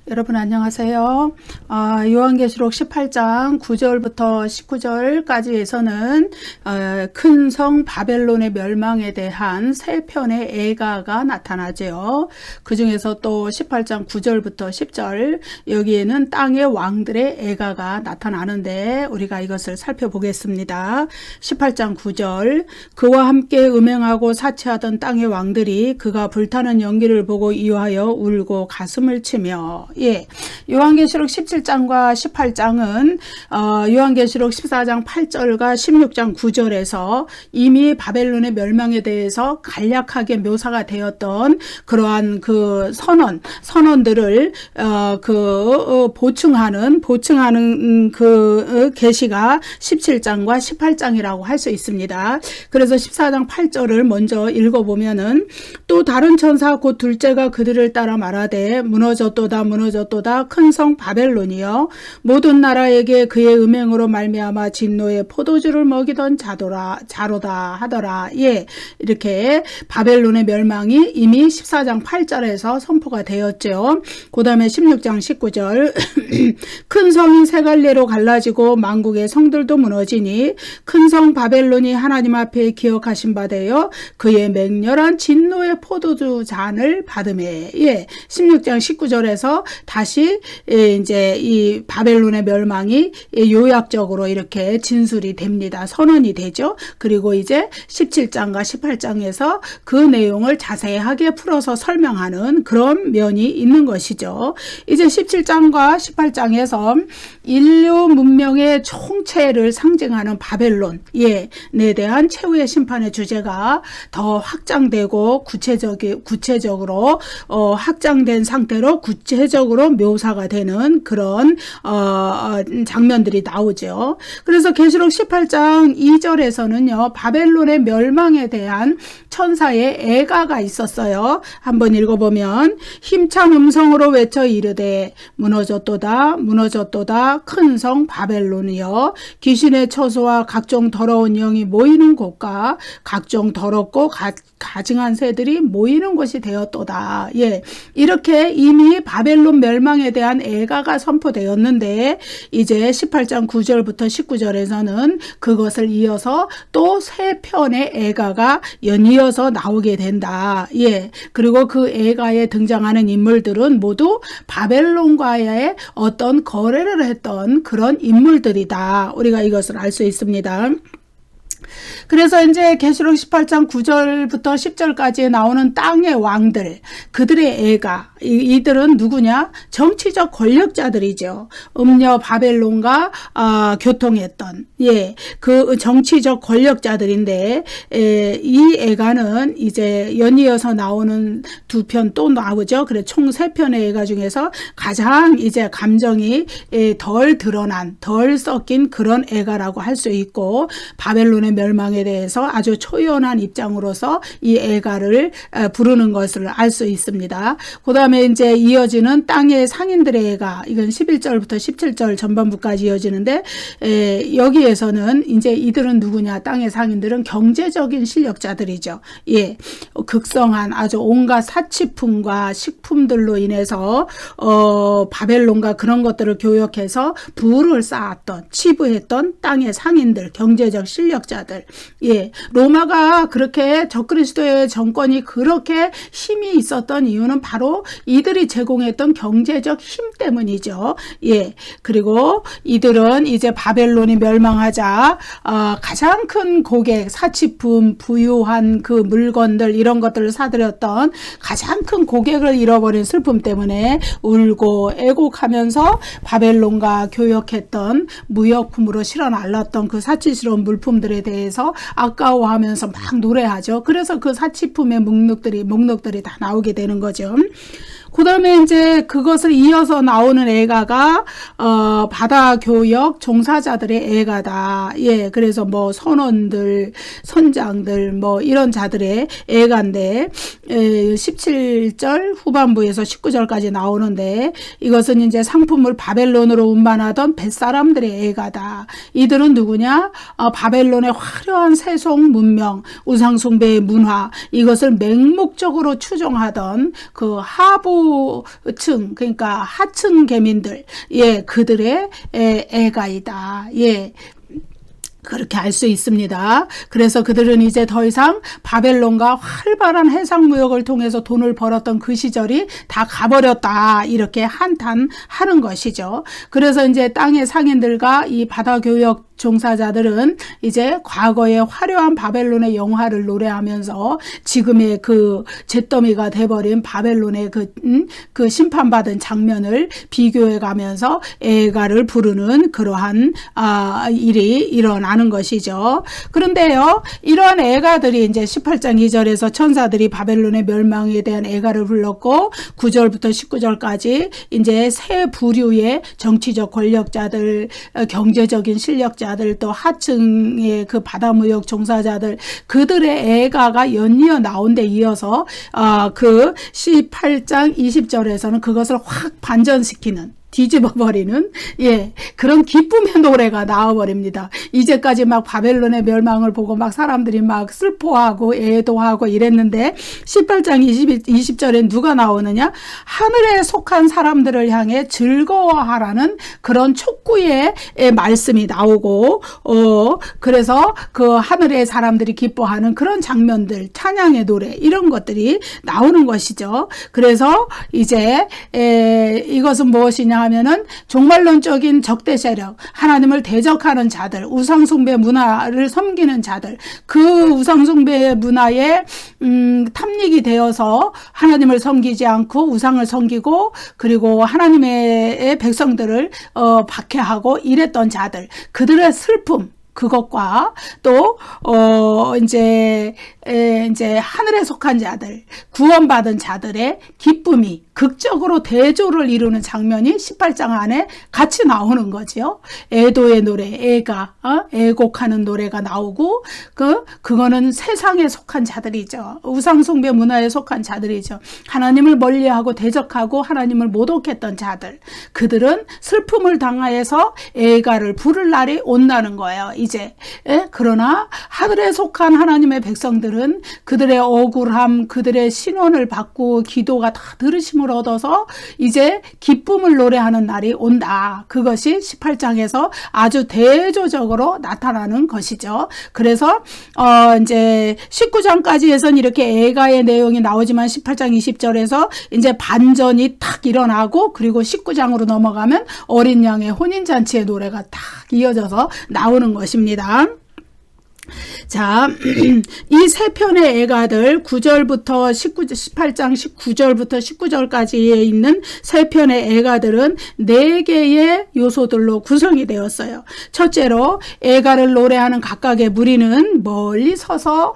여러분 안녕하세요. 요한계시록 18장 9절부터 19절까지에서는 큰 성 바벨론의 멸망에 대한 세 편의 애가가 나타나죠. 그 중에서 또 18장 9절부터 10절 여기에는 땅의 왕들의 애가가 나타나는데 우리가 이것을 살펴보겠습니다. 18장 9절 그와 함께 음행하고 사치하던 땅의 왕들이 그가 불타는 연기를 보고 이유하여 울고 가슴을 치며 요한계시록 17장과 18장은 요한계시록 14장 8절과 16장 9절에서 이미 바벨론의 멸망에 대해서 간략하게 묘사가 되었던 그러한 그 선언들을 보충하는 그 계시가 17장과 18장이라고 할 수 있습니다. 그래서 14장 8절을 먼저 읽어보면은 또 다른 천사 곧 둘째가 그들을 따라 말하되 무너졌도다 큰 성 바벨론이여 모든 나라에게 그의 음행으로 말미암아 진노의 포도주를 먹이던 자로다 하더라. 이렇게 바벨론의 멸망이 이미 14장 8절에서 선포가 되었죠. 그 다음에 16장 19절 큰 성이 세 갈래로 갈라지고 만국의 성들도 무너지니 큰 성 바벨론이 하나님 앞에 기억하신 바 되어 그의 맹렬한 진노의 포도주 잔을 받으매 16장 19절에서 다시 이제 이 바벨론의 멸망이 요약적으로 이렇게 진술이 됩니다. 선언이 되죠. 그리고 이제 17장과 18장에서 그 내용을 자세하게 풀어서 설명하는 그런 면이 있는 것이죠. 이제 17장과 18장에서 인류 문명의 총체를 상징하는 바벨론에 대한 최후의 심판의 주제가 더 확장되고 구체적으로 확장된 상태로 구체적으로 묘사가 되는 그런 장면들이 나오죠. 그래서 계시록 18장 2절에서는요. 바벨론의 멸망에 대한 천사의 애가가 있었어요. 한번 읽어보면 힘찬 음성으로 외쳐 이르되 무너졌도다 큰 성 바벨론이여 귀신의 처소와 각종 더러운 영이 모이는 곳과 각종 더럽고 가증한 새들이 모이는 곳이 되었도다. 이렇게 이미 바벨론 멸망에 대한 애가가 선포되었는데 이제 18장 9절부터 19절에서는 그것을 이어서 또 세 편의 애가가 연이어서 나오게 된다. 그리고 그 애가에 등장하는 인물들은 모두 바벨론과의 어떤 거래를 했던 그런 인물들이다. 우리가 이것을 알 수 있습니다. 그래서 이제 계시록 18장 9절부터 10절까지 나오는 땅의 왕들, 그들의 애가, 이들은 누구냐? 정치적 권력자들이죠. 음녀 바벨론과 교통했던 그 정치적 권력자들인데 이 애가는 이제 연이어서 나오는 두 편 또 나오죠. 그래 총 세 편의 애가 중에서 가장 이제 감정이 덜 드러난, 덜 섞인 그런 애가라고 할 수 있고 바벨론의 멸망에 대해서 아주 초연한 입장으로서 이 애가를 부르는 것을 알 수 있습니다. 그 다음에 이제 이어지는 땅의 상인들의 애가, 이건 11절부터 17절 전반부까지 이어지는데 여기에서는 이제 이들은 누구냐? 땅의 상인들은 경제적인 실력자들이죠. 극성한 아주 온갖 사치품과 식품들로 인해서 바벨론과 그런 것들을 교역해서 부를 쌓았던, 치부했던 땅의 상인들, 경제적 실력자들. 로마가 그렇게 적그리스도의 정권이 그렇게 힘이 있었던 이유는 바로 이들이 제공했던 경제적 힘 때문이죠. 그리고 이들은 이제 바벨론이 멸망하자 가장 큰 고객, 사치품, 부유한 그 물건들 이런 것들을 사들였던 가장 큰 고객을 잃어버린 슬픔 때문에 울고 애곡하면서 바벨론과 교역했던 무역품으로 실어 날랐던 그 사치스러운 물품들에 대해서 아까워하면서 막 노래하죠. 그래서 그 사치품의 목록들이 다 나오게 되는 거죠. 그 다음에 이제 그것을 이어서 나오는 애가가 바다 교역 종사자들의 애가다. 그래서 뭐 선원들, 선장들 뭐 이런 자들의 애가인데 17절 후반부에서 19절까지 나오는데 이것은 이제 상품을 바벨론으로 운반하던 벳사람들의 애가다. 이들은 누구냐? 바벨론의 화려한 세속 문명, 우상숭배의 문화 이것을 맹목적으로 추종하던 그 하부 하류층, 그러니까 하층 개민들, 예, 그들의 애가이다. 예. 그렇게 알 수 있습니다. 그래서 그들은 이제 더 이상 바벨론과 활발한 해상무역을 통해서 돈을 벌었던 그 시절이 다 가버렸다. 이렇게 한탄하는 것이죠. 그래서 이제 땅의 상인들과 이 바다교역 종사자들은 이제 과거의 화려한 바벨론의 영화를 노래하면서 지금의 그 잿더미가 돼버린 바벨론의 그 심판받은 장면을 비교해 가면서 애가를 부르는 그러한 일이 일어나는 것이죠. 그런데요, 이런 애가들이 이제 18장 2절에서 천사들이 바벨론의 멸망에 대한 애가를 불렀고 9절부터 19절까지 이제 세 부류의 정치적 권력자들, 경제적인 실력자 또 하층의 그 바다무역 종사자들, 그들의 애가가 연이어 나온 데 이어서 그 18장 20절에서는 그것을 확 반전시키는, 뒤집어버리는, 예, 그런 기쁨의 노래가 나와버립니다. 이제까지 막 바벨론의 멸망을 보고 막 사람들이 막 슬퍼하고 애도하고 이랬는데 18장 20절에 누가 나오느냐? 하늘에 속한 사람들을 향해 즐거워하라는 그런 촉구의 말씀이 나오고, 그래서 그 하늘의 사람들이 기뻐하는 그런 장면들, 찬양의 노래, 이런 것들이 나오는 것이죠. 그래서 이제 이것은 무엇이냐 하면은 종말론적인 적대 세력, 하나님을 대적하는 자들, 우상숭배 문화를 섬기는 자들, 그 우상숭배 문화에 탐닉이 되어서 하나님을 섬기지 않고 우상을 섬기고, 그리고 하나님의 백성들을 박해하고 이랬던 자들, 그들의 슬픔, 그것과 또 이제 하늘에 속한 자들, 구원받은 자들의 기쁨이 극적으로 대조를 이루는 장면이 18장 안에 같이 나오는 거죠. 애도의 노래, 애곡하는 노래가 나오고, 그거는 세상에 속한 자들이죠. 우상숭배 문화에 속한 자들이죠. 하나님을 멀리하고 대적하고 하나님을 모독했던 자들, 그들은 슬픔을 당하여서 애가를 부를 날이 온다는 거예요. 이제. 그러나 하늘에 속한 하나님의 백성들은 그들의 억울함, 그들의 신원을 받고 기도가 다 들으심을 얻어서 이제 기쁨을 노래하는 날이 온다. 그것이 18장에서 아주 대조적으로 나타나는 것이죠. 그래서 이제 19장까지 해서는 이렇게 애가의 내용이 나오지만 18장 20절에서 이제 반전이 탁 일어나고, 그리고 19장으로 넘어가면 어린 양의 혼인잔치의 노래가 탁 이어져서 나오는 것입니다. 자, 이 세 편의 애가들 9절부터 18장 19절부터 19절까지에 있는 세 편의 애가들은 네 개의 요소들로 구성이 되었어요. 첫째로 애가를 노래하는 각각의 무리는 멀리 서서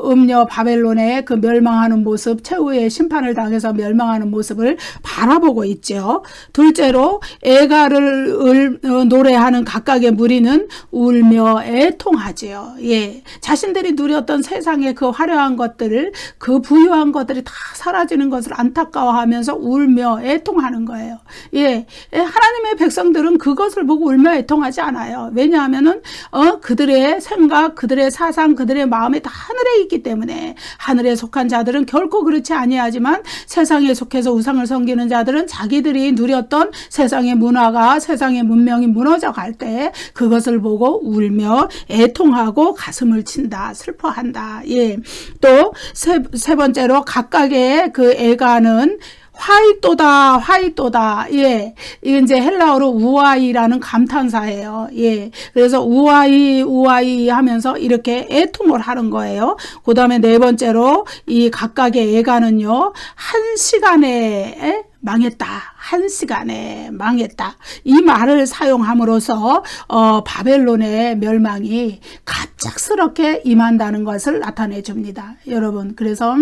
음녀 바벨론의 그 멸망하는 모습, 최후의 심판을 당해서 멸망하는 모습을 바라보고 있죠. 둘째로 애가를 노래하는 각각의 무리는 울며 애통하지요. 예, 자신들이 누렸던 세상의 그 화려한 것들을, 그 부유한 것들이 다 사라지는 것을 안타까워하면서 울며 애통하는 거예요. 예, 하나님의 백성들은 그것을 보고 울며 애통하지 않아요. 왜냐하면은 그들의 생각, 그들의 사상, 그들의 마음이 다 하늘에 있기 때문에. 하늘에 속한 자들은 결코 그렇지 아니하지만 세상에 속해서 우상을 섬기는 자들은 자기들이 누렸던 세상의 문화가, 세상의 문명이 무너져 갈 때 그것을 보고 울며 애통하고 가슴을 친다, 슬퍼한다. 예. 또 세 번째로 각각의 그 애가는 화이또다. 예. 이게 이제 헬라어로 우아이라는 감탄사예요. 예. 그래서 우아이 하면서 이렇게 애통을 하는 거예요. 그 다음에 네 번째로 이 각각의 애가는요, 한 시간에 망했다. 한 시간에 망했다. 이 말을 사용함으로써 바벨론의 멸망이 갑작스럽게 임한다는 것을 나타내 줍니다. 여러분, 그래서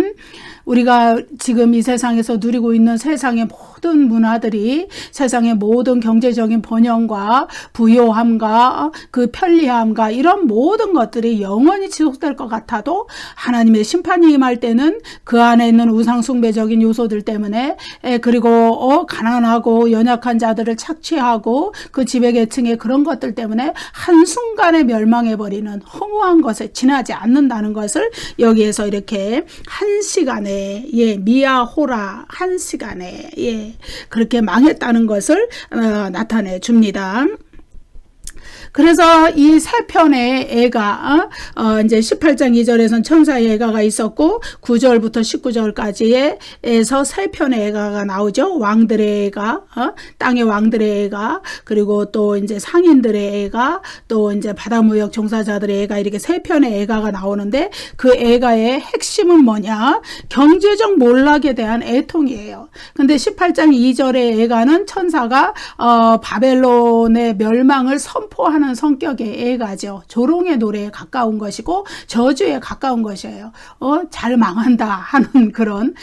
우리가 지금 이 세상에서 누리고 있는 세상의 모든 문화들이, 세상의 모든 경제적인 번영과 부요함과 그 편리함과 이런 모든 것들이 영원히 지속될 것 같아도 하나님의 심판이 임할 때는 그 안에 있는 우상숭배적인 요소들 때문에, 그리고 가난한 가난하고 연약한 자들을 착취하고 그 지배계층의 그런 것들 때문에 한순간에 멸망해버리는 허무한 것에 지나지 않는다는 것을 여기에서 이렇게 한 시간에 미야호라 한 시간에 그렇게 망했다는 것을 나타내 줍니다. 그래서 이 세 편의 애가 이제 18장 2절에서는 천사의 애가가 있었고 9절부터 19절까지에서 세 편의 애가가 나오죠. 왕들의 애가, 땅의 왕들의 애가, 그리고 또 이제 상인들의 애가, 또 이제 바다무역 종사자들의 애가, 이렇게 세 편의 애가가 나오는데 그 애가의 핵심은 뭐냐? 경제적 몰락에 대한 애통이에요. 근데 18장 2절의 애가는 천사가 바벨론의 멸망을 선포하는 성격의 애가죠. 조롱의 노래에 가까운 것이고 저주에 가까운 것이에요. 잘 망한다 하는 그런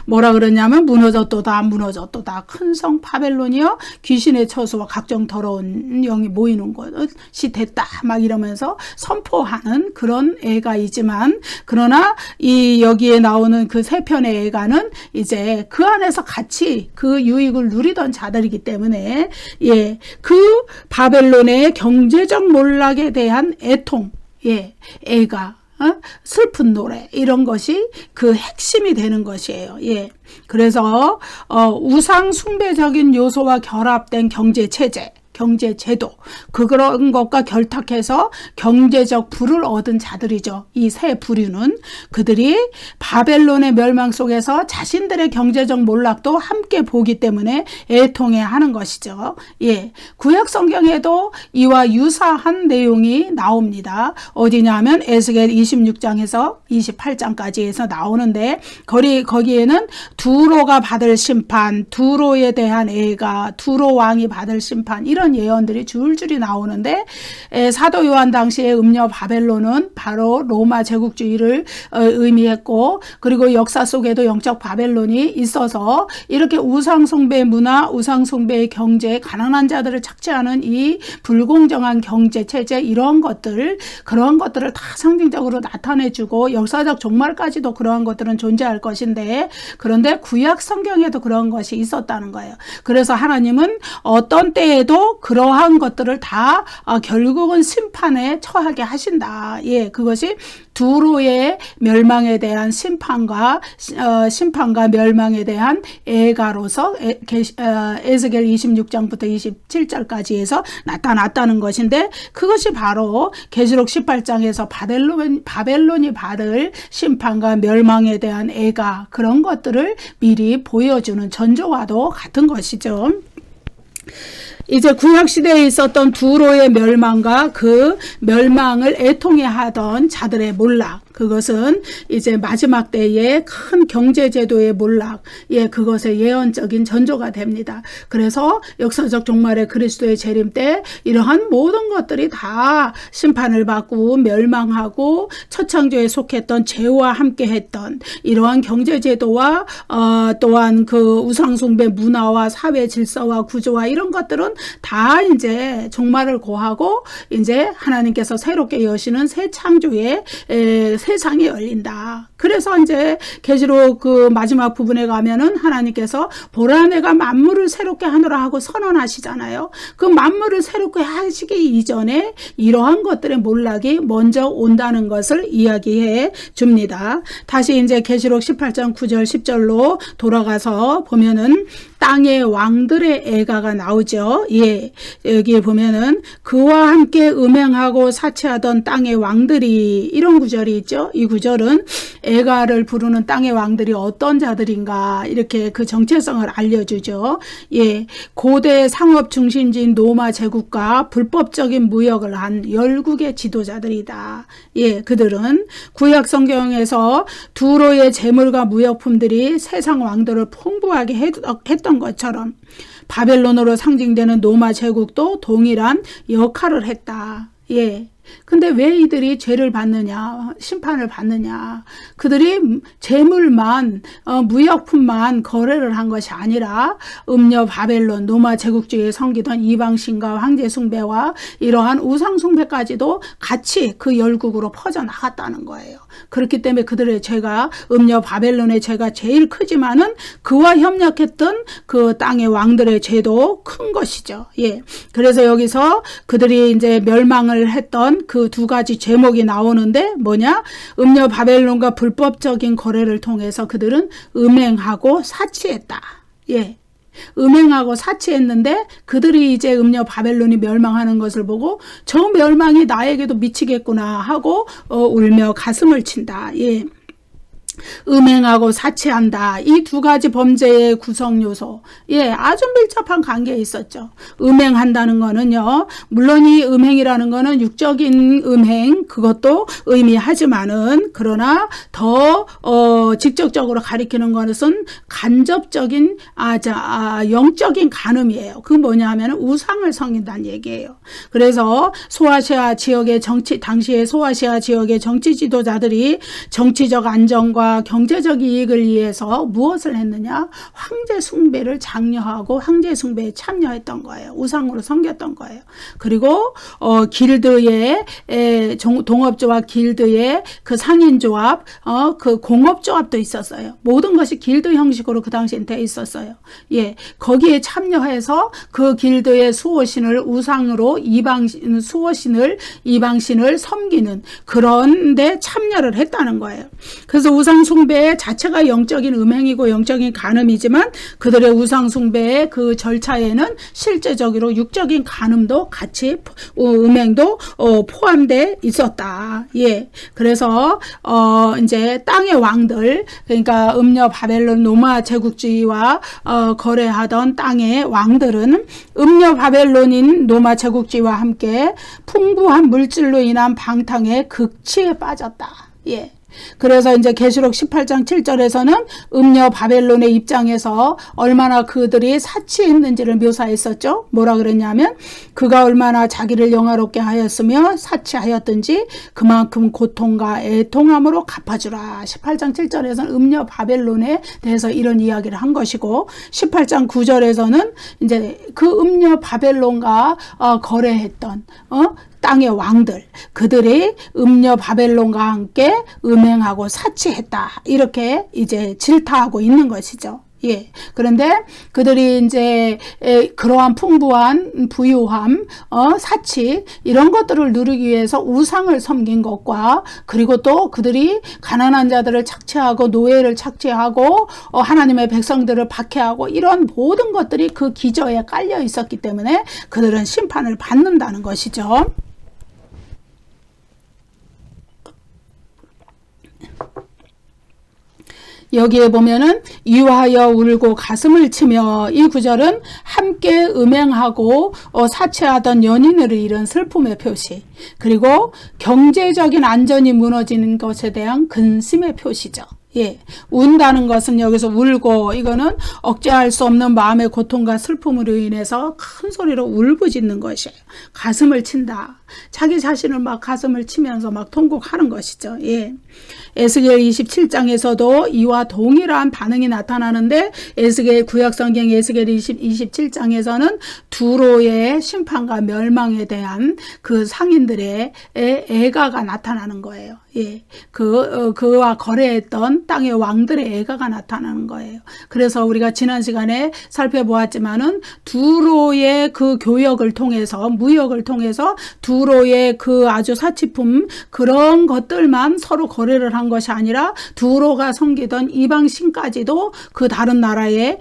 뭐라 그러냐면 무너졌도다 무너졌도다 큰 성 바벨론이여 귀신의 처소와 각종 더러운 영이 모이는 것이 됐다 막 이러면서 선포하는 그런 애가이지만, 그러나 이 여기에 나오는 그 세 편의 애가는 이제 그 안에서 같이 그 유익을 누리던 자들이기 때문에 그 바벨론의 경제적 몰락에 대한 애통, 애가, 슬픈 노래, 이런 것이 그 핵심이 되는 것이에요. 그래서 우상 숭배적인 요소와 결합된 경제체제, 경제제도, 그런 것과 결탁해서 경제적 부를 얻은 자들이죠. 이 세 부류는 그들이 바벨론의 멸망 속에서 자신들의 경제적 몰락도 함께 보기 때문에 애통해 하는 것이죠. 구약 성경에도 이와 유사한 내용이 나옵니다. 어디냐 하면 에스겔 26장에서 28장까지에서 나오는데, 거기에는 두로가 받을 심판, 두로에 대한 애가, 두로 왕이 받을 심판, 이런 예언들이 줄줄이 나오는데, 사도 요한 당시에 음녀 바벨론은 바로 로마 제국주의를 의미했고, 그리고 역사 속에도 영적 바벨론이 있어서 이렇게 우상숭배 문화, 우상숭배의 경제, 가난한 자들을 착취하는 이 불공정한 경제체제, 이런 것들, 그런 것들을 다 상징적으로 나타내주고 역사적 종말까지도 그러한 것들은 존재할 것인데, 그런데 구약 성경에도 그런 것이 있었다는 거예요. 그래서 하나님은 어떤 때에도 그러한 것들을 다 결국은 심판에 처하게 하신다. 그것이 두로의 멸망에 대한 심판과 멸망에 대한 애가로서 에스겔 26장부터 27절까지에서 나타났다는 것인데, 그것이 바로 계시록 18장에서 바벨론이 받을 심판과 멸망에 대한 애가, 그런 것들을 미리 보여주는 전조와도 같은 것이죠. 이제 구약시대에 있었던 두로의 멸망과 그 멸망을 애통해 하던 자들의 몰락, 그것은 이제 마지막 때의 큰 경제제도의 몰락, 그것의 예언적인 전조가 됩니다. 그래서 역사적 종말의 그리스도의 재림 때 이러한 모든 것들이 다 심판을 받고 멸망하고 첫창조에 속했던 죄와 함께 했던 이러한 경제제도와 또한 그 우상숭배 문화와 사회 질서와 구조와 이런 것들은 다 이제 종말을 고하고 이제 하나님께서 새롭게 여시는 새 창조의 세상이 열린다. 그래서 이제 계시록 그 마지막 부분에 가면은 하나님께서 보라 내가 만물을 새롭게 하노라 하고 선언하시잖아요. 그 만물을 새롭게 하시기 이전에 이러한 것들의 몰락이 먼저 온다는 것을 이야기해 줍니다. 다시 이제 계시록 18장 9절 10절로 돌아가서 보면은 땅의 왕들의 애가가 나오죠. 여기에 보면은 그와 함께 음행하고 사치하던 땅의 왕들이, 이런 구절이 있죠. 이 구절은 애가를 부르는 땅의 왕들이 어떤 자들인가, 이렇게 그 정체성을 알려주죠. 고대 상업 중심지인 로마 제국과 불법적인 무역을 한 열국의 지도자들이다. 그들은 구약 성경에서 두로의 재물과 무역품들이 세상 왕들을 풍부하게 했던 것처럼 바벨론으로 상징되는 로마 제국도 동일한 역할을 했다. 근데 왜 이들이 죄를 받느냐, 심판을 받느냐? 그들이 재물만, 무역품만 거래를 한 것이 아니라 음녀 바벨론, 로마 제국주의에 섬기던 이방신과 황제 숭배와 이러한 우상 숭배까지도 같이 그 열국으로 퍼져나갔다는 거예요. 그렇기 때문에 그들의 죄가, 음녀 바벨론의 죄가 제일 크지만은 그와 협력했던 그 땅의 왕들의 죄도 큰 것이죠. 예. 그래서 여기서 그들이 이제 멸망을 했던 그 두 가지 제목이 나오는데 뭐냐? 음녀 바벨론과 불법적인 거래를 통해서 그들은 음행하고 사치했다. 예. 음행하고 사치했는데 그들이 이제 음녀 바벨론이 멸망하는 것을 보고 저 멸망이 나에게도 미치겠구나 하고 울며 가슴을 친다. 예. 음행하고 사치한다. 이 두 가지 범죄의 구성 요소. 예, 아주 밀접한 관계에 있었죠. 음행한다는 거는요, 물론 이 음행이라는 거는 육적인 음행, 그것도 의미하지만은, 그러나 더, 직접적으로 가리키는 것은 간접적인, 영적인 간음이에요. 그 뭐냐 하면 우상을 섬긴다는 얘기예요. 그래서 소아시아 지역의 당시의 소아시아 지역의 정치 지도자들이 정치적 안정과 경제적 이익을 위해서 무엇을 했느냐? 황제 숭배를 장려하고 황제 숭배에 참여했던 거예요. 우상으로 섬겼던 거예요. 그리고 길드의 동업조합 길드의 그 상인조합, 그 공업조합도 있었어요. 모든 것이 길드 형식으로 그 당시엔 돼 있었어요. 예, 거기에 참여해서 그 길드의 수호신을 우상으로 이방신을 섬기는 그런데 참여를 했다는 거예요. 그래서 우상 숭배 자체가 영적인 음행이고 영적인 간음이지만 그들의 우상 숭배의 그 절차에는 실제적으로 육적인 간음도 같이 음행도 포함돼 있었다. 예. 그래서 이제 땅의 왕들, 그러니까 음녀 바벨론 로마 제국주의와 거래하던 땅의 왕들은 음녀 바벨론인 로마 제국주의와 함께 풍부한 물질로 인한 방탕의 극치에 빠졌다. 예. 그래서 이제 계시록 18장 7절에서는 음녀 바벨론의 입장에서 얼마나 그들이 사치했는지를 묘사했었죠. 뭐라 그랬냐면 그가 얼마나 자기를 영화롭게 하였으며 사치하였든지 그만큼 고통과 애통함으로 갚아주라. 18장 7절에서는 음녀 바벨론에 대해서 이런 이야기를 한 것이고 18장 9절에서는 이제 그 음녀 바벨론과 거래했던 땅의 왕들, 그들이 음녀 바벨론과 함께 음행하고 사치했다. 이렇게 이제 질타하고 있는 것이죠. 예. 그런데 그들이 이제 그러한 풍부한 부유함, 사치 이런 것들을 누리기 위해서 우상을 섬긴 것과 그리고 또 그들이 가난한 자들을 착취하고 노예를 착취하고 하나님의 백성들을 박해하고 이런 모든 것들이 그 기저에 깔려 있었기 때문에 그들은 심판을 받는다는 것이죠. 여기에 보면은 이와하여 울고 가슴을 치며 이 구절은 함께 음행하고 사치하던 연인을 잃은 슬픔의 표시, 그리고 경제적인 안전이 무너지는 것에 대한 근심의 표시죠. 예, 운다는 것은 여기서 울고 이거는 억제할 수 없는 마음의 고통과 슬픔으로 인해서 큰 소리로 울부짖는 것이에요. 가슴을 친다. 자기 자신을 막 가슴을 치면서 막 통곡하는 것이죠. 예. 에스겔 27장에서도 이와 동일한 반응이 나타나는데 에스겔 구약성경 에스겔 27장에서는 두로의 심판과 멸망에 대한 그 상인들의 애가가 나타나는 거예요. 예. 그와 거래했던 땅의 왕들의 애가가 나타나는 거예요. 그래서 우리가 지난 시간에 살펴보았지만은 두로의 그 교역을 통해서 무역을 통해서 두로의 그 아주 사치품 그런 것들만 서로 거래를 한 것이 아니라 두로가 섬기던 이방 신까지도 그 다른 나라에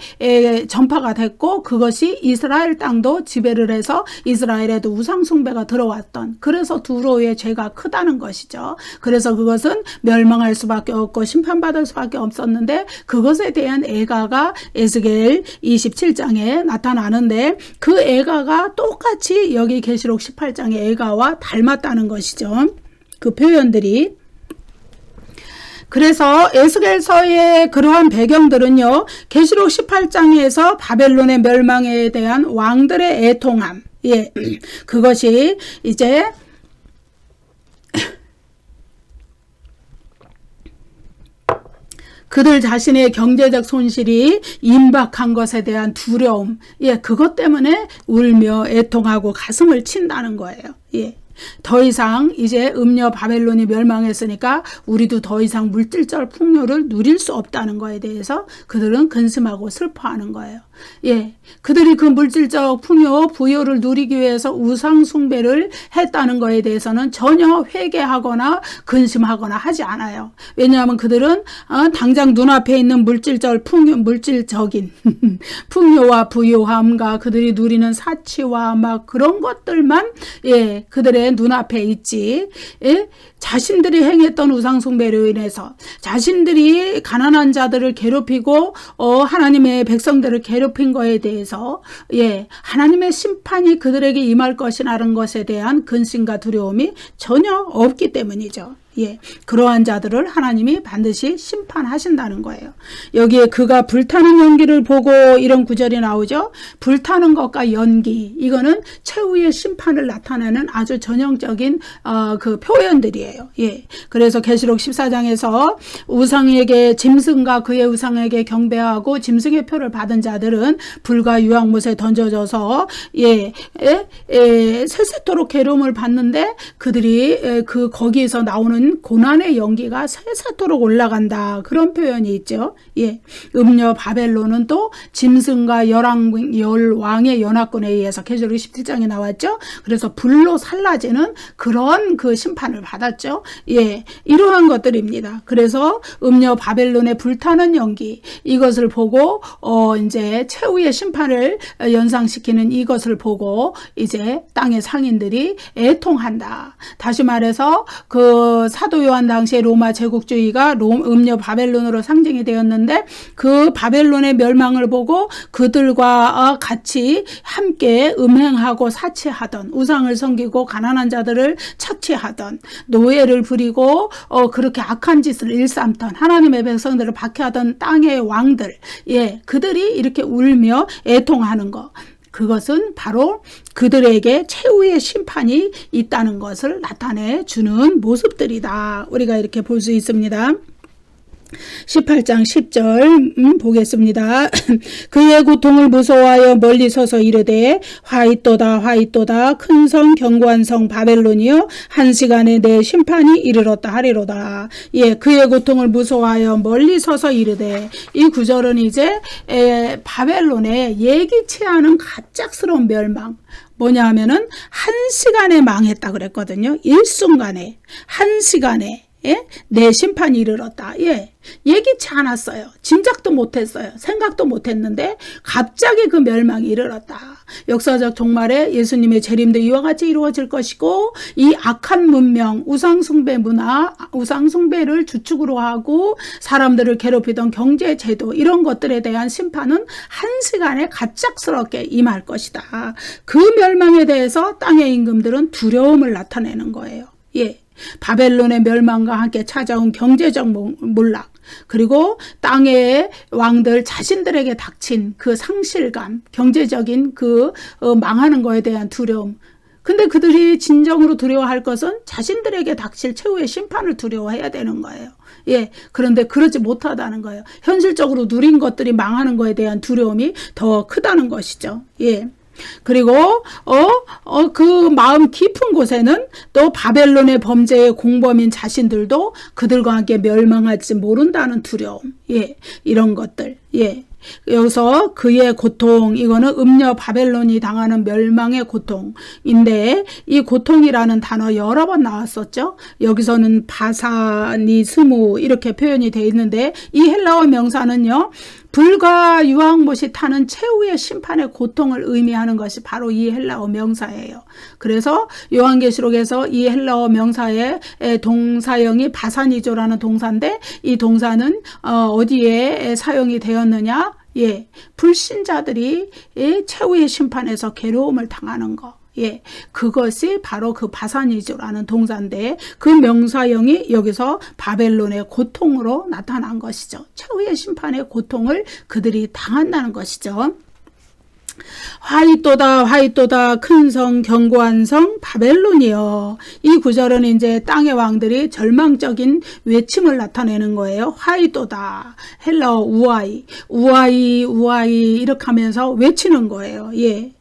전파가 됐고 그것이 이스라엘 땅도 지배를 해서 이스라엘에도 우상 숭배가 들어왔던, 그래서 두로의 죄가 크다는 것이죠. 그래서 그것은 멸망할 수밖에 없고 심판받을 수밖에 없었는데 그것에 대한 애가가 에스겔 27장에 나타나는데 그 애가가 똑같이 여기 계시록 18장의 애가와 닮았다는 것이죠. 그 표현들이. 그래서 에스겔서의 그러한 배경들은요, 계시록 18장에서 바벨론의 멸망에 대한 왕들의 애통함, 예, 그것이 이제 그들 자신의 경제적 손실이 임박한 것에 대한 두려움, 예, 그것 때문에 울며 애통하고 가슴을 친다는 거예요. 예. 더 이상 이제 음녀 바벨론이 멸망했으니까 우리도 더 이상 물질적 풍요를 누릴 수 없다는 거에 대해서 그들은 근심하고 슬퍼하는 거예요. 예, 그들이 그 물질적 풍요, 부여를 누리기 위해서 우상 숭배를 했다는 거에 대해서는 전혀 회개하거나 근심하거나 하지 않아요. 왜냐하면 그들은 당장 눈앞에 있는 물질적 풍요, 물질적인 풍요와 부유함과 그들이 누리는 사치와 막 그런 것들만 예, 그들의 눈앞에 있지. 예? 자신들이 행했던 우상 숭배로 인해서 자신들이 가난한 자들을 괴롭히고 하나님의 백성들을 괴롭힌 거에 대해서 예, 하나님의 심판이 그들에게 임할 것이라는 것에 대한 근심과 두려움이 전혀 없기 때문이죠. 예, 그러한 자들을 하나님이 반드시 심판하신다는 거예요. 여기에 그가 불타는 연기를 보고 이런 구절이 나오죠. 불타는 것과 연기, 이거는 최후의 심판을 나타내는 아주 전형적인 그 표현들이에요. 예, 그래서 계시록 14장에서 우상에게 짐승과 그의 우상에게 경배하고 짐승의 표를 받은 자들은 불과 유황못에 던져져서 세세토록 괴로움을 받는데 그들이 거기에서 나오는 고난의 연기가 세세토록 올라간다. 그런 표현이 있죠. 예, 음녀 바벨론은 또 짐승과 열왕의 연합군에 의해서 계시록 17장에 나왔죠. 그래서 불로 살라지는 그런 그 심판을 받았죠. 예, 이러한 것들입니다. 그래서 음녀 바벨론의 불타는 연기, 이것을 보고 이제 최후의 심판을 연상시키는 이것을 보고 이제 땅의 상인들이 애통한다. 다시 말해서 그 사도 요한 당시에 로마 제국주의가 음녀 바벨론으로 상징이 되었는데 그 바벨론의 멸망을 보고 그들과 같이 함께 음행하고 사치하던, 우상을 섬기고 가난한 자들을 착취하던, 노예를 부리고 그렇게 악한 짓을 일삼던, 하나님의 백성들을 박해하던 땅의 왕들, 예, 그들이 이렇게 울며 애통하는 것, 그것은 바로 그들에게 최후의 심판이 있다는 것을 나타내 주는 모습들이다. 우리가 이렇게 볼 수 있습니다. 18장 10절 보겠습니다. 그의 고통을 무서워하여 멀리 서서 이르되 화이또다 화이또다 큰 성 견고한 성 바벨론이여 한 시간에 내 심판이 이르렀다 하리로다. 예, 그의 고통을 무서워하여 멀리 서서 이르되, 이 구절은 이제 바벨론의 예기치 않은 갑작스러운 멸망, 뭐냐 하면은 한 시간에 망했다 그랬거든요. 일순간에, 한 시간에 예? 내 심판이 이르렀다. 예, 예기치 않았어요. 짐작도 못했어요. 생각도 못했는데 갑자기 그 멸망이 이르렀다. 역사적 종말에 예수님의 재림도 이와 같이 이루어질 것이고, 이 악한 문명, 우상숭배 문화, 우상숭배를 주축으로 하고 사람들을 괴롭히던 경제제도, 이런 것들에 대한 심판은 한 시간에 갑작스럽게 임할 것이다. 그 멸망에 대해서 땅의 임금들은 두려움을 나타내는 거예요. 예. 바벨론의 멸망과 함께 찾아온 경제적 몰락, 그리고 땅의 왕들 자신들에게 닥친 그 상실감, 경제적인 그 망하는 거에 대한 두려움. 근데 그들이 진정으로 두려워할 것은 자신들에게 닥칠 최후의 심판을 두려워해야 되는 거예요. 예, 그런데 그러지 못하다는 거예요. 현실적으로 누린 것들이 망하는 거에 대한 두려움이 더 크다는 것이죠. 예. 그리고 그 마음 깊은 곳에는 또 바벨론의 범죄의 공범인 자신들도 그들과 함께 멸망할지 모른다는 두려움, 예, 이런 것들, 예. 여기서 그의 고통, 이거는 음녀 바벨론이 당하는 멸망의 고통인데, 이 고통이라는 단어 여러 번 나왔었죠. 여기서는 바사니스무 이렇게 표현이 되어 있는데, 이 헬라어 명사는요, 불과 유황못이 타는 최후의 심판의 고통을 의미하는 것이 바로 이 헬라어 명사예요. 그래서 요한계시록에서 이 헬라어 명사의 동사형이 바사니조라는 동사인데, 이 동사는 어디에 사용이 되었느냐? 예, 불신자들이 최후의 심판에서 괴로움을 당하는 것. 예, 그것이 바로 그 바사니조라는 동사인데, 그 명사형이 여기서 바벨론의 고통으로 나타난 것이죠. 최후의 심판의 고통을 그들이 당한다는 것이죠. 화이또다 화이또다 큰 성 견고한 성 바벨론이여. 이 구절은 이제 땅의 왕들이 절망적인 외침을 나타내는 거예요. 화이또다, 헬라어 우아이, 우아이, 우아이 이렇게 하면서 외치는 거예요. 예,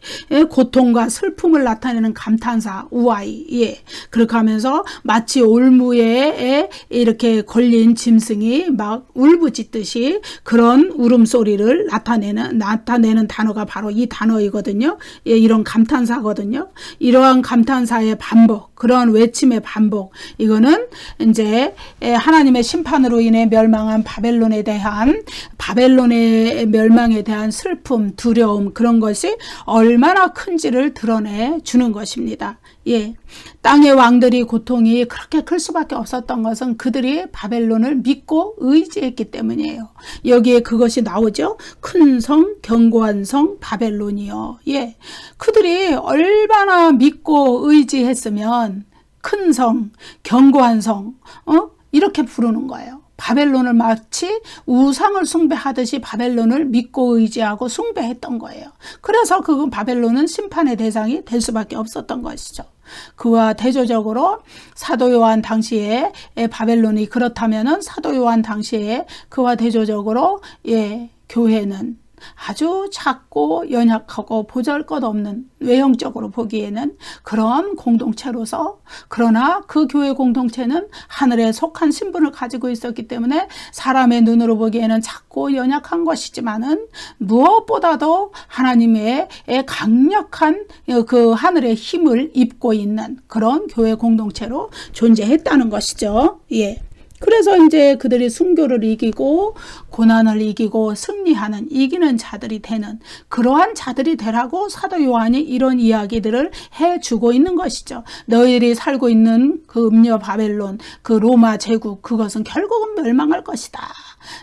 고통과 슬픔을 나타내는 감탄사 우아이. 예, 그렇게 하면서 마치 올무에 이렇게 걸린 짐승이 막 울부짖듯이 그런 울음소리를 나타내는 단어가 바로 이 단어이거든요. 예, 이런 감탄사거든요. 이러한 감탄사의 반복, 그런 외침의 반복, 이거는 이제 하나님의 심판으로 인해 멸망한 바벨론의 멸망에 대한 슬픔, 두려움, 그런 것이 얼마나 큰지를 드러내 주는 것입니다. 예, 땅의 왕들이 고통이 그렇게 클 수밖에 없었던 것은 그들이 바벨론을 믿고 의지했기 때문이에요. 여기에 그것이 나오죠. 큰 성, 견고한 성, 바벨론이요. 예, 그들이 얼마나 믿고 의지했으면 큰 성, 견고한 성, 이렇게 부르는 거예요. 바벨론을 마치 우상을 숭배하듯이 바벨론을 믿고 의지하고 숭배했던 거예요. 그래서 그 바벨론은 심판의 대상이 될 수밖에 없었던 것이죠. 그와 대조적으로 사도 요한 당시에 바벨론이 그렇다면은 사도 요한 당시에 그와 대조적으로 교회는 아주 작고 연약하고 보잘것없는, 외형적으로 보기에는 그런 공동체로서, 그러나 그 교회 공동체는 하늘에 속한 신분을 가지고 있었기 때문에 사람의 눈으로 보기에는 작고 연약한 것이지만은 무엇보다도 하나님의 강력한 그 하늘의 힘을 입고 있는 그런 교회 공동체로 존재했다는 것이죠. 예. 그래서 이제 그들이 순교를 이기고 고난을 이기고 승리하는, 이기는 자들이 되는, 그러한 자들이 되라고 사도 요한이 이런 이야기들을 해주고 있는 것이죠. 너희들이 살고 있는 그 음녀 바벨론, 그 로마 제국, 그것은 결국은 멸망할 것이다.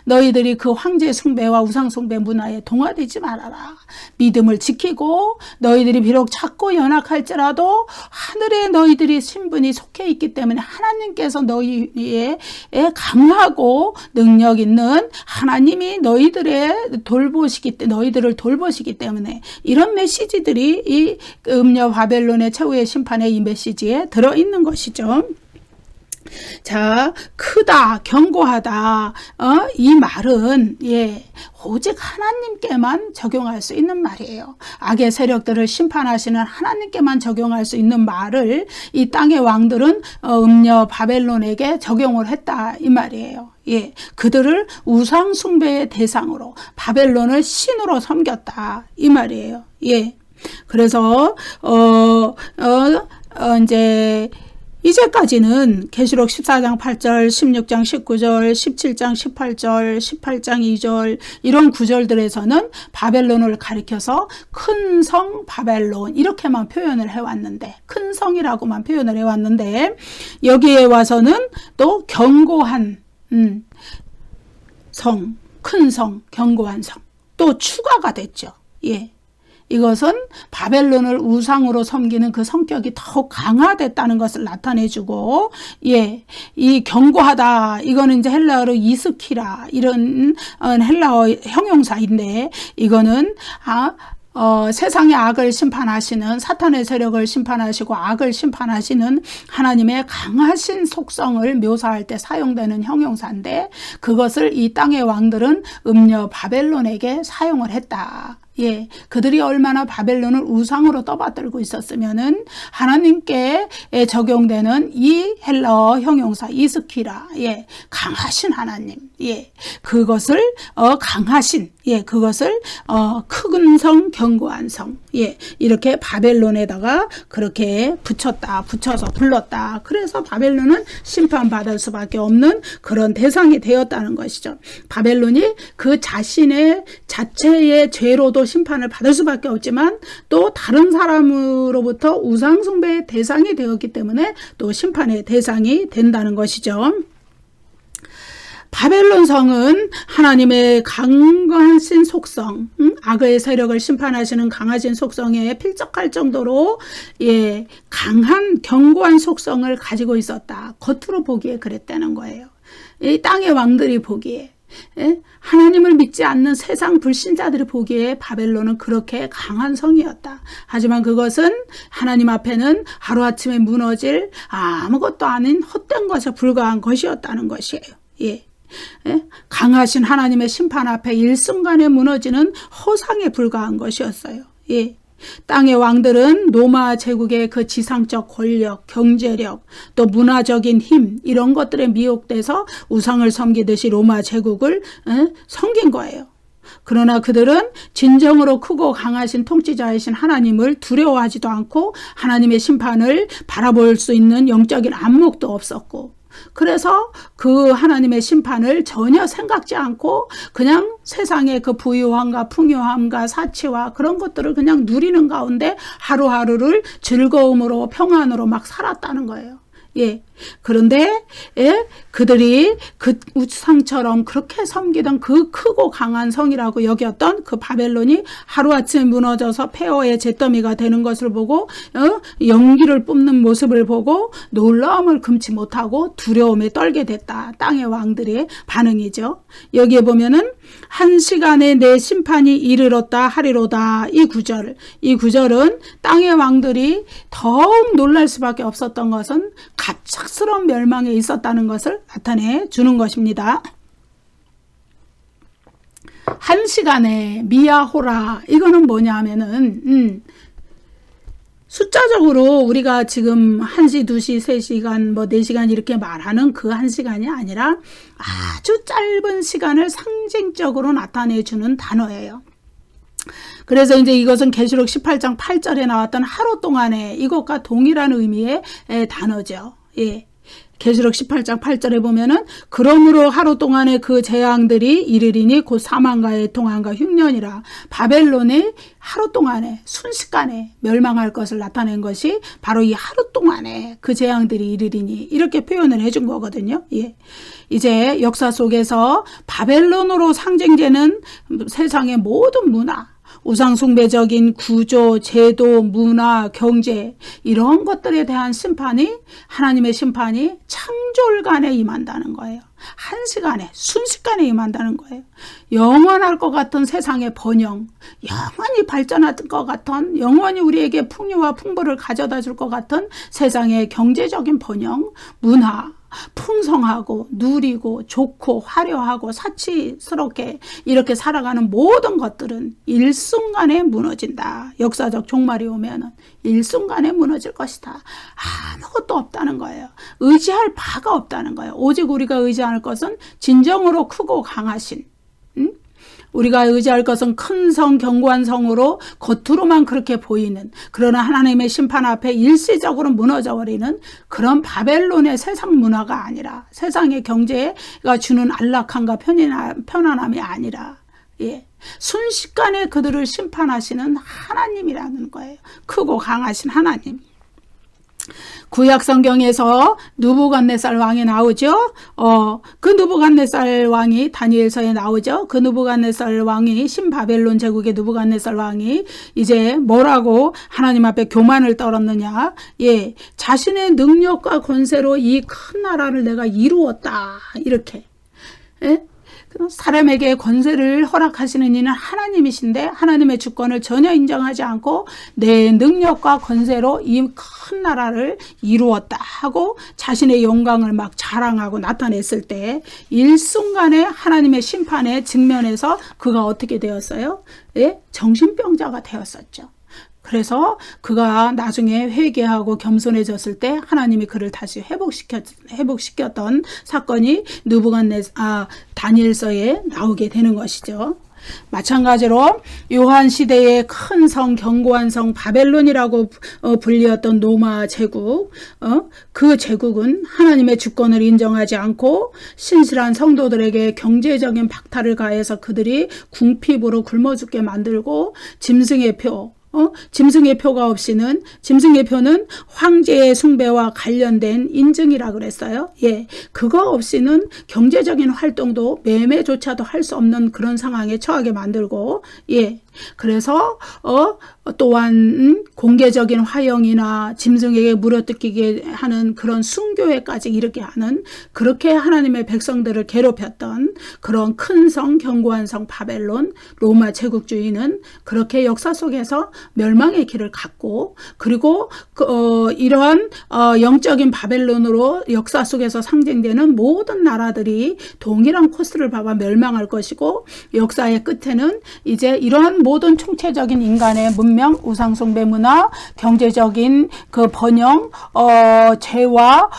너희들이 그 황제 숭배와 우상 숭배 문화에 동화되지 말아라. 믿음을 지키고 너희들이 비록 작고 연약할지라도 하늘에 너희들이 신분이 속해 있기 때문에 하나님께서 너희의 강하고 능력 있는 하나님이 너희들을 돌보시기 때문에 이런 메시지들이 이 음녀 바벨론의 최후의 심판의 이 메시지에 들어있는 것이죠. 자, 크다, 견고하다, 이 말은 오직 하나님께만 적용할 수 있는 말이에요. 악의 세력들을 심판하시는 하나님께만 적용할 수 있는 말을 이 땅의 왕들은 음녀 바벨론에게 적용을 했다, 이 말이에요. 예, 그들을 우상 숭배의 대상으로, 바벨론을 신으로 섬겼다, 이 말이에요. 예, 그래서 이제까지는 계시록 14장 8절, 16장 19절, 17장 18절, 18장 2절 이런 구절들에서는 바벨론을 가리켜서 큰 성 바벨론 이렇게만 표현을 해왔는데, 큰 성이라고만 표현을 해왔는데, 여기에 와서는 또 견고한 성, 큰 성, 견고한 성 또 추가가 됐죠. 예. 이것은 바벨론을 우상으로 섬기는 그 성격이 더욱 강화됐다는 것을 나타내주고, 이 견고하다, 이거는 이제 헬라어로 이스키라, 이런 헬라어 형용사인데, 이거는 세상의 악을 심판하시는, 사탄의 세력을 심판하시고 악을 심판하시는 하나님의 강하신 속성을 묘사할 때 사용되는 형용사인데, 그것을 이 땅의 왕들은 음녀 바벨론에게 사용을 했다. 예, 그들이 얼마나 바벨론을 우상으로 떠받들고 있었으면은 하나님께 적용되는 이 헬라어 형용사 이스키라, 강하신 하나님, 그것을 강하신, 그것을 큰 성, 견고한 성, 이렇게 바벨론에다가 그렇게 붙여서 불렀다. 그래서 바벨론은 심판받을 수밖에 없는 그런 대상이 되었다는 것이죠. 바벨론이 그 자체의 죄로도 심판을 받을 수밖에 없지만 또 다른 사람으로부터 우상 숭배의 대상이 되었기 때문에 또 심판의 대상이 된다는 것이죠. 바벨론 성은 하나님의 강하신 속성, 악의 세력을 심판하시는 강하신 속성에 필적할 정도로 강한 견고한 속성을 가지고 있었다. 겉으로 보기에 그랬다는 거예요. 이 땅의 왕들이 보기에. 예? 하나님을 믿지 않는 세상 불신자들이 보기에 바벨론은 그렇게 강한 성이었다. 하지만 그것은 하나님 앞에는 하루아침에 무너질 아무것도 아닌 헛된 것에 불과한 것이었다는 것이에요. 예. 예? 강하신 하나님의 심판 앞에 일순간에 무너지는 허상에 불과한 것이었어요. 예. 땅의 왕들은 로마 제국의 그 지상적 권력, 경제력, 또 문화적인 힘 이런 것들에 미혹돼서 우상을 섬기듯이 로마 제국을 섬긴 거예요. 그러나 그들은 진정으로 크고 강하신 통치자이신 하나님을 두려워하지도 않고 하나님의 심판을 바라볼 수 있는 영적인 안목도 없었고, 그래서 그 하나님의 심판을 전혀 생각지 않고 그냥 세상의 그 부유함과 풍요함과 사치와 그런 것들을 그냥 누리는 가운데 하루하루를 즐거움으로 평안으로 막 살았다는 거예요. 예. 그런데 그들이 그 우상처럼 그렇게 섬기던 그 크고 강한 성이라고 여겼던 그 바벨론이 하루아침에 무너져서 폐허의 잿더미가 되는 것을 보고 연기를 뿜는 모습을 보고 놀라움을 금치 못하고 두려움에 떨게 됐다. 땅의 왕들의 반응이죠. 여기에 보면은 한 시간에 내 심판이 이르렀다 하리로다. 이 구절은 땅의 왕들이 더욱 놀랄 수밖에 없었던 것은 갑작스러운 멸망에 있었다는 것을 나타내 주는 것입니다. 한 시간에 미야호라, 이거는 뭐냐 하면은 숫자적으로 우리가 지금 1시, 2시, 3시간, 4시간 이렇게 말하는 그 1시간이 아니라 아주 짧은 시간을 상징적으로 나타내 주는 단어예요. 그래서 이제 이것은 계시록 18장 8절에 나왔던 하루 동안의 이것과 동일한 의미의 단어죠. 예. 계시록 18장 8절에 보면은 그러므로 하루 동안의 그 재앙들이 이르리니 곧 사망과 애통함과 흉년이라. 바벨론이 하루 동안에 순식간에 멸망할 것을 나타낸 것이 바로 이 하루 동안에 그 재앙들이 이르리니 이렇게 표현을 해준 거거든요. 예. 이제 역사 속에서 바벨론으로 상징되는 세상의 모든 문화, 우상숭배적인 구조, 제도, 문화, 경제 이런 것들에 대한 심판이, 하나님의 심판이 창졸간에 임한다는 거예요. 한 시간에, 순식간에 임한다는 거예요. 영원할 것 같은 세상의 번영, 영원히 발전할 것 같은, 영원히 우리에게 풍요와 풍부를 가져다 줄 것 같은 세상의 경제적인 번영, 문화, 풍성하고 누리고 좋고 화려하고 사치스럽게 이렇게 살아가는 모든 것들은 일순간에 무너진다. 역사적 종말이 오면은 일순간에 무너질 것이다. 아무것도 없다는 거예요. 의지할 바가 없다는 거예요. 오직 우리가 의지할 것은 진정으로 크고 강하신, 우리가 의지할 것은 큰 성, 견고한 성으로 겉으로만 그렇게 보이는, 그러나 하나님의 심판 앞에 일시적으로 무너져버리는 그런 바벨론의 세상 문화가 아니라, 세상의 경제가 주는 안락함과 편안함이 아니라, 예, 순식간에 그들을 심판하시는 하나님이라는 거예요. 크고 강하신 하나님. 구약 성경에서 느부갓네살 왕이 나오죠. 그 느부갓네살 왕이 다니엘서에 나오죠. 그 느부갓네살 왕이, 신바벨론 제국의 느부갓네살 왕이 이제 뭐라고 하나님 앞에 교만을 떨었느냐. 예, 자신의 능력과 권세로 이 큰 나라를 내가 이루었다. 이렇게. 예? 사람에게 권세를 허락하시는 이는 하나님이신데 하나님의 주권을 전혀 인정하지 않고 내 능력과 권세로 이 큰 나라를 이루었다 하고 자신의 영광을 막 자랑하고 나타냈을 때 일순간에 하나님의 심판에 직면해서 그가 어떻게 되었어요? 예? 정신병자가 되었었죠. 그래서 그가 나중에 회개하고 겸손해졌을 때 하나님이 그를 다시 회복시켰던 사건이 다니엘서에 나오게 되는 것이죠. 마찬가지로 요한 시대의 큰 성, 견고한 성 바벨론이라고 불리었던 로마 제국, 그 제국은 하나님의 주권을 인정하지 않고 신실한 성도들에게 경제적인 박탈을 가해서 그들이 궁핍으로 굶어 죽게 만들고 짐승의 표, 짐승의 표가 없이는, 짐승의 표는 황제의 숭배와 관련된 인증이라 그랬어요. 예, 그거 없이는 경제적인 활동도 매매조차도 할 수 없는 그런 상황에 처하게 만들고, 예, 그래서 또한 공개적인 화형이나 짐승에게 물어뜯기게 하는 그런 순교회까지 이르게 하는, 그렇게 하나님의 백성들을 괴롭혔던 그런 큰 성, 견고한 성 바벨론, 로마 제국주의는 그렇게 역사 속에서 멸망의 길을 갔고, 그리고 이러한 영적인 바벨론으로 역사 속에서 상징되는 모든 나라들이 동일한 코스를 밟아 멸망할 것이고, 역사의 끝에는 이제 이러한 모든 총체적인 인간의 문명, 우상숭배 문화, 경제적인 그 번영, 죄와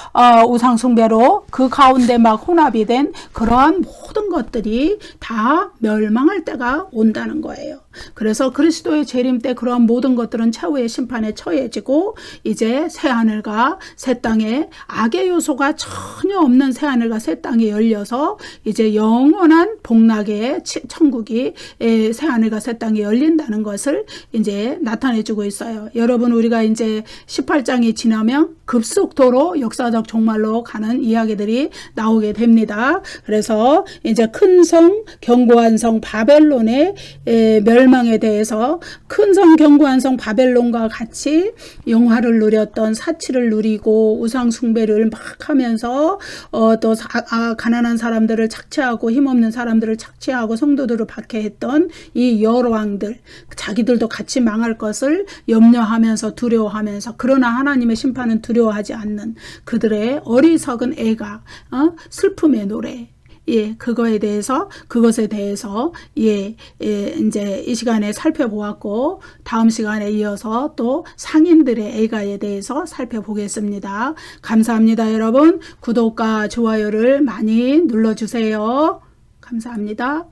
우상숭배로 그 가운데 막 혼합이 된 그러한 모든 것들이 다 멸망할 때가 온다는 거예요. 그래서 그리스도의 재림 때 그러한 모든 것들은 최후의 심판에 처해지고, 이제 새하늘과 새 땅에 악의 요소가 전혀 없는 새하늘과 새 땅이 열려서 이제 영원한 복락의 천국이, 새하늘과 새 땅이 열린다는 것을 이제 나타내주고 있어요. 여러분, 우리가 이제 18장이 지나면 급속도로 역사적 종말로 가는 이야기들이 나오게 됩니다. 그래서 이제 큰 성, 견고한 성 바벨론의 멸망에 대해서, 큰 성, 견고한 성 바벨론과 같이 영화를 누렸던, 사치를 누리고 우상 숭배를 막 하면서 또 가난한 사람들을 착취하고 힘없는 사람들을 착취하고 성도들을 박해했던 이 여러 왕들, 자기들도 같이 망할 것을 염려하면서 두려워하면서, 그러나 하나님의 심판은 두려워하지 않는 그들의 어리석은 애가, 슬픔의 노래, 그것에 대해서 이제 이 시간에 살펴보았고, 다음 시간에 이어서 또 상인들의 애가에 대해서 살펴보겠습니다. 감사합니다. 여러분, 구독과 좋아요를 많이 눌러주세요. 감사합니다.